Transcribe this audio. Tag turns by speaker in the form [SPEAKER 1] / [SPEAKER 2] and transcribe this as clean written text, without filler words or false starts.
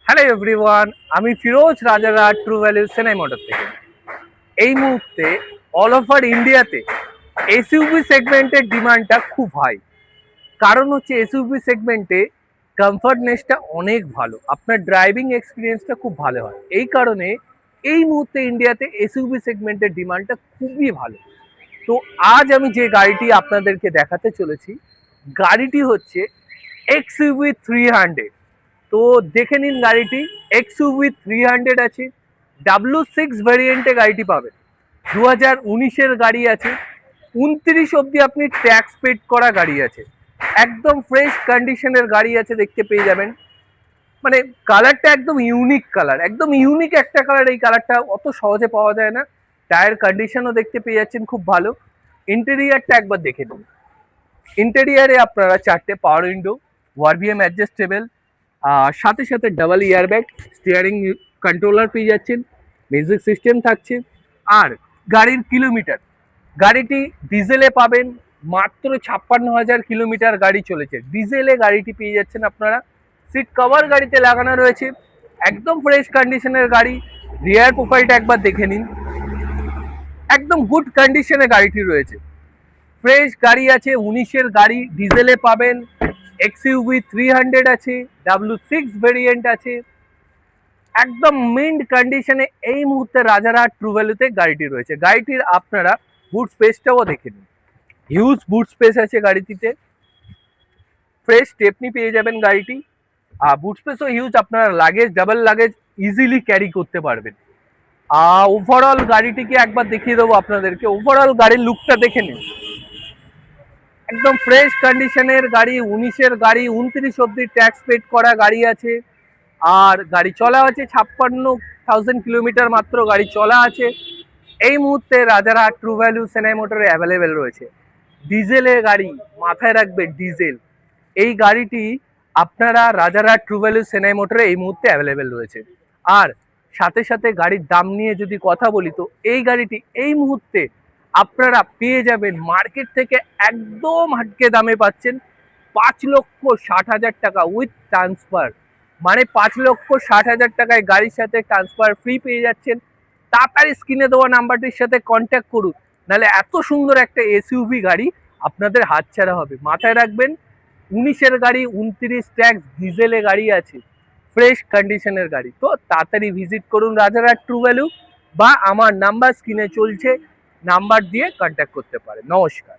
[SPEAKER 1] Hello everyone, আমি Firoz Rajarhat true value Chennai motor থেকে। এই মুহূর্তে অল ওভার ইন্ডিয়াতে এসইউভি সেগমেন্টের ডিমান্ডটা খুব হাই। কারণ হচ্ছে এসইউভি সেগমেন্টে কমফর্টনেসটা অনেক ভালো, আপনার ড্রাইভিং এক্সপিরিয়েন্সটা খুব ভালো হয়। এই কারণে এই মুহূর্তে ইন্ডিয়াতে এসইউভি সেগমেন্টের ডিমান্ডটা খুবই ভালো। তো আজ আমি যে গাড়িটি আপনাদেরকে দেখাতে চলেছি, গাড়িটি হচ্ছে এক্সইউভি 300। তো দেখে নিন গাড়িটি। এক্সইউভি 300 আছে, W6 ভ্যারিয়েন্টে গাড়িটি পাবেন। 2019-এর গাড়ি আছে, 29 অবধি আপনি ট্যাক্স পেড করা গাড়ি আছে, একদম ফ্রেশ কন্ডিশনের গাড়ি আছে, দেখতে পেয়ে যাবেন। মানে কালারটা একদম ইউনিক কালার, একদম ইউনিক একটা কালার। এই কালারটা অত সহজে পাওয়া যায় না। টায়ার কন্ডিশনও দেখতে পেয়ে যাচ্ছেন খুব ভালো। ইন্টেরিয়ারটা একবার দেখে নিন। ইন্টেরিয়ারে আপনারা 4টে পাওয়ার উইন্ডো, ওয়ারভিএম অ্যাডজাস্টেবল, সাথে সাথে ডাবল এয়ারব্যাগ, স্টিয়ারিং কন্ট্রোলার পেয়ে যাচ্ছেন, মিউজিক সিস্টেম থাকছে। আর গাড়ির কিলোমিটার, গাড়িটি ডিজেলে পাবেন মাত্র 56,000 কিলোমিটার গাড়ি চলেছে। ডিজেলে গাড়িটি পেয়ে যাচ্ছেন আপনারা। সিট কভার গাড়িতে লাগানো রয়েছে, একদম ফ্রেশ কন্ডিশনের গাড়ি। রিয়ার প্রোফাইলটা একবার দেখে নিন, একদম গুড কন্ডিশনে গাড়িটি রয়েছে। ফ্রেশ গাড়ি আছে, 19-এর গাড়ি, ডিজেলে পাবেন। এক্সইউভি 300 আছে, W6 ভেরিয়েন্ট আছে, একদম মিন্ট কন্ডিশনে এই মুহূর্তে রাজারহাট ট্রু ভ্যালুতে গাড়িটি রয়েছে। গাড়িটির আপনারা বুট স্পেসটাও দেখে নিন, হিউজ বুট স্পেস আছে গাড়িটিতে। ফ্রেশ স্টেপনি পেয়ে যাবেন গাড়িটি, আর বুট স্পেসও হিউজ, আপনারা luggage, double luggage easily carry করতে পারবেন। ওভারঅল গাড়িটিকে একবার দেখিয়ে দেবো আপনাদেরকে। ওভারঅল গাড়ির লুকটা দেখে নিন, একদম ফ্রেশ কন্ডিশনের গাড়ি, 19-এর গাড়ি, 29 অব্দি ট্যাক্স পেড করা গাড়ি আছে। আর গাড়ি চলা আছে 56,000 কিলোমিটার মাত্র গাড়ি চলা আছে। এই মুহূর্তে রাজারহাট ট্রু ভ্যালু চেন্নাই মোটরে অ্যাভেলেবেল রয়েছে ডিজেলের গাড়ি। মাথায় রাখবেন ডিজেল, এই গাড়িটি আপনারা রাজারহাট ট্রু ভ্যালু চেন্নাই মোটরে এই মুহূর্তে অ্যাভেলেবেল রয়েছে। আর সাথে সাথে গাড়ির দাম নিয়ে যদি কথা বলি, তো এই গাড়িটি এই মুহূর্তে আপনারা পেয়ে যাবেন মার্কেট থেকে একদম হাটকে দামে পাচ্ছেন 5,60,000 টাকা উইথ ট্রান্সফার। মানে 5,60,000 টাকায় গাড়ির সাথে ট্রান্সফার ফ্রি পেয়ে যাচ্ছেন। তাড়াতাড়ি স্ক্রিনে দেওয়া নাম্বারটির সাথে কন্ট্যাক্ট করুন, নাহলে এত সুন্দর একটা এসইউভি গাড়ি আপনাদের হাতছাড়া হবে। মাথায় রাখবেন 19-এর গাড়ি, 29 ট্যাক্স, ডিজেলে গাড়ি আছে, ফ্রেশ কন্ডিশনের গাড়ি। তো তাড়াতাড়ি ভিজিট করুন রাজারহাট ট্রু ভ্যালু, বা আমার নাম্বার স্ক্রিনে চলছে, নাম্বার দিয়ে কন্ট্যাক্ট করতে পারেন। নমস্কার।